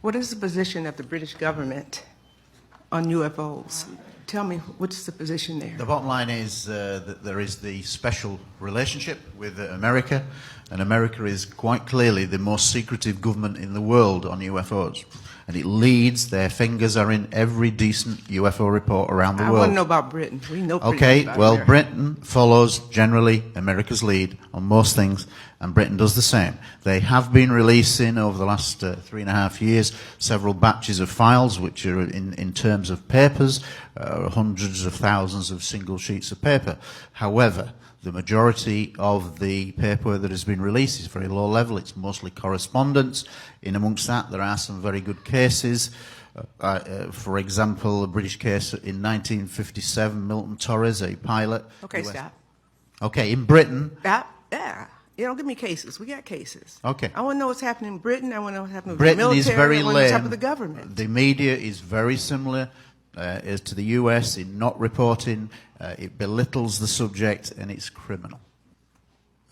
What is the position of the British government on UFOs? Tell me, what's the position there? The bottom line is that there is the special relationship with America, and America is quite clearly the most secretive government in the world on UFOs. And it leads, their fingers are in every decent UFO report around the world. I want to know about Britain. We know pretty Okay, much about well, America. Britain follows generally America's lead on most things, and Britain does the same. They have been releasing over the last 3.5 years several batches of files, which are in terms of papers, hundreds of thousands of single sheets of paper. However, the majority of the paperwork that has been released is very low level. It's mostly correspondence. In amongst that, there are some very good cases. For example, a British case in 1957, Milton Torres, a pilot. Okay, stop. Okay, in Britain. Yeah. You don't give me cases. We got cases. Okay. I want to know what's happening in Britain. I want to know what's happening with Britain the military. is very I want to know what's lame. happening with the government. The media is very similar as to the US in not reporting. It belittles the subject, and it's criminal.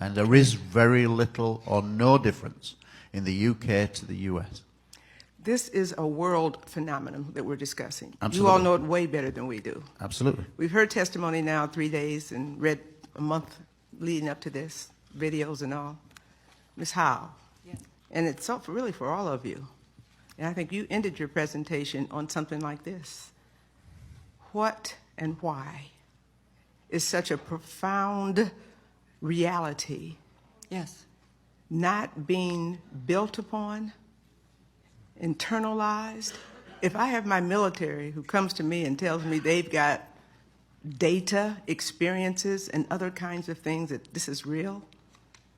And there is very little or no difference in the UK to the US. This is a world phenomenon that we're discussing. Absolutely. You all know it way better than we do. Absolutely. We've heard testimony now 3 days and read a month leading up to this, videos and all. Ms. Howe. Yes. And it's really for all of you. And I think you ended your presentation on something like this. What and why is such a profound reality Yes. not being built upon, internalized? If I have my military who comes to me and tells me they've got data, experiences, and other kinds of things that this is real,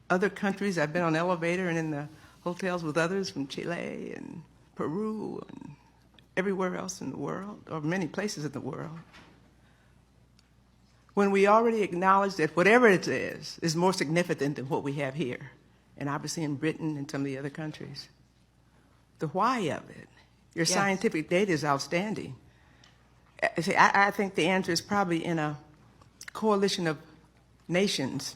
other countries, I've been on elevator and in the hotels with others from Chile and Peru and everywhere else in the world, or many places in the world. When we already acknowledge that whatever it is more significant than what we have here, and obviously in Britain and some of the other countries. The why of it. Your Yes. scientific data is outstanding. See, I think the answer is probably in a coalition of nations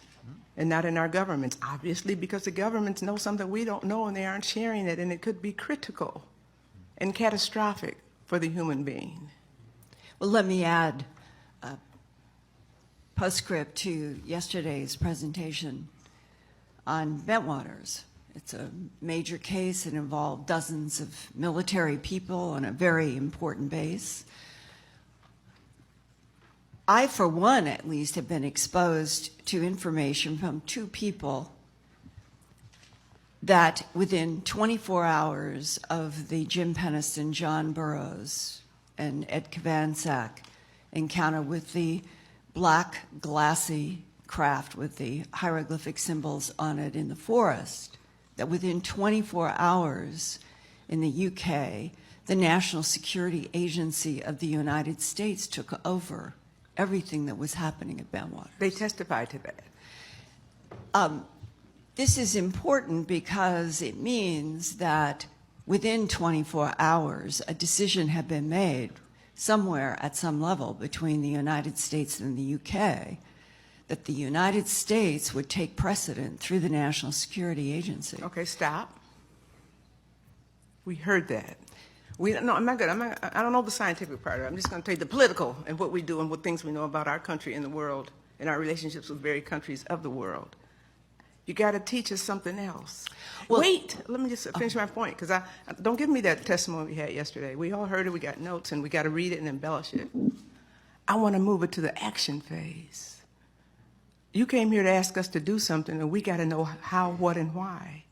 and not in our governments, obviously, because the governments know something we don't know and they aren't sharing it, and it could be critical and catastrophic for the human being. Well, let me add a postscript to yesterday's presentation on Bentwaters. It's a major case. It involved dozens of military people on a very important base. I, for one, at least, have been exposed to information from 2 people that within 24 hours of the Jim Penniston, John Burroughs, and Ed Kovansak encounter with the black glassy craft with the hieroglyphic symbols on it in the forest, that within 24 hours in the UK, the National Security Agency of the United States took over everything that was happening at Bentwaters. They testified to that. This is important because it means that within 24 hours, a decision had been made somewhere at some level between the United States and the UK that the United States would take precedent through the National Security Agency. Okay, stop. We heard that. No, I'm not good. I don't know the scientific part of it. I'm just going to tell you the political and what we do and what things we know about our country and the world and our relationships with various countries of the world. You got to teach us something else. Well, wait, let me just finish my point, because don't give me that testimony we had yesterday. We all heard it, we got notes, and we got to read it and embellish it. I want to move it to the action phase. You came here to ask us to do something, and we got to know how, what, and why.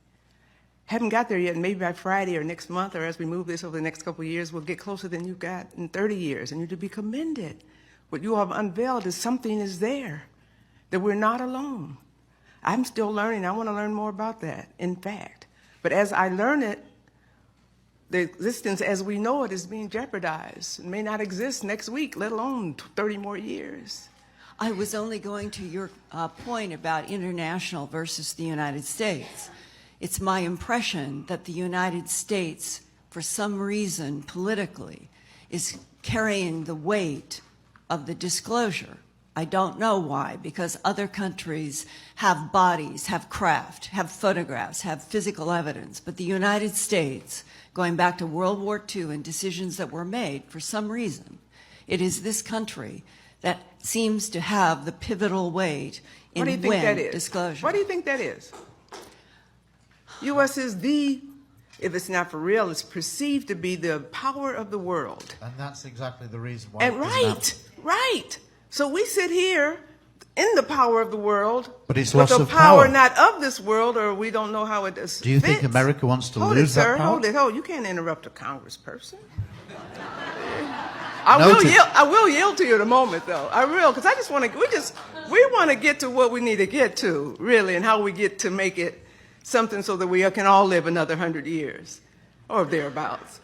Haven't got there yet, and maybe by Friday or next month, or as we move this over the next couple of years, we'll get closer than you've got in 30 years, and you're to be commended. What you have unveiled is something is there, that we're not alone. I'm still learning. I want to learn more about that, in fact. But as I learn it, the existence as we know it is being jeopardized. It may not exist next week, let alone 30 more years. I was only going to your point about international versus the United States. It's my impression that the United States, for some reason politically, is carrying the weight of the disclosure I don't know why, because other countries have bodies, have craft, have photographs, have physical evidence. But the United States, going back to World War II and decisions that were made, for some reason, it is this country that seems to have the pivotal weight in What do you think that when is? disclosure. What do you think that is? U.S. is the, if it's not for real, it's perceived to be the power of the world. And that's exactly the reason why. And it doesn't right, right. So we sit here in the power of the world, But it's with loss the of power power. not of this world, or we don't know how it is. Do you think America wants to Hold lose it, that sir. power? Hold it. Hold. You can't interrupt a congressperson. I Noted. will yield to you in a moment, though. I will, because I just want to. We want to get to what we need to get to, really, and how we get to make it something so that we can all live another 100 years, or thereabouts.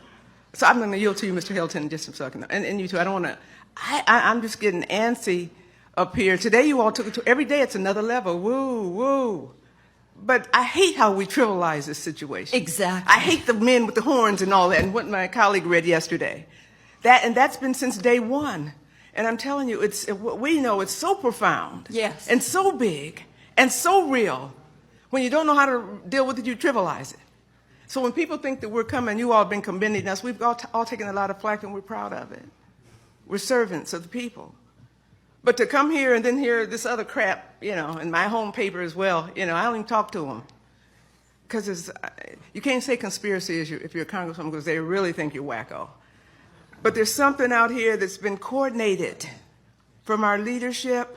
So I'm going to yield to you, Mr. Hilton, in just a second, and you too. I don't want to. I'm just getting antsy up here. Today, you all took it to every day. It's another level. Woo, woo. But I hate how we trivialize this situation. Exactly. I hate the men with the horns and all that, and what my colleague read yesterday. That's been since day one. And I'm telling you, we know it's so profound. Yes. And so big and so real. When you don't know how to deal with it, you trivialize it. So when people think that we're coming, you all have been commending us, we've all taken a lot of flack and we're proud of it. We're servants of the people. But to come here and then hear this other crap, in my home paper as well, I don't even talk to them. Because you can't say conspiracy if you're a congresswoman, because they really think you're wacko. But there's something out here that's been coordinated from our leadership,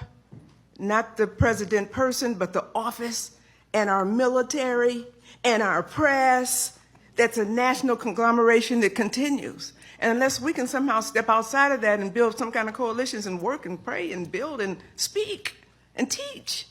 not the president person, but the office and our military and our press. That's a national conglomeration that continues. And unless we can somehow step outside of that and build some kind of coalitions and work and pray and build and speak and teach,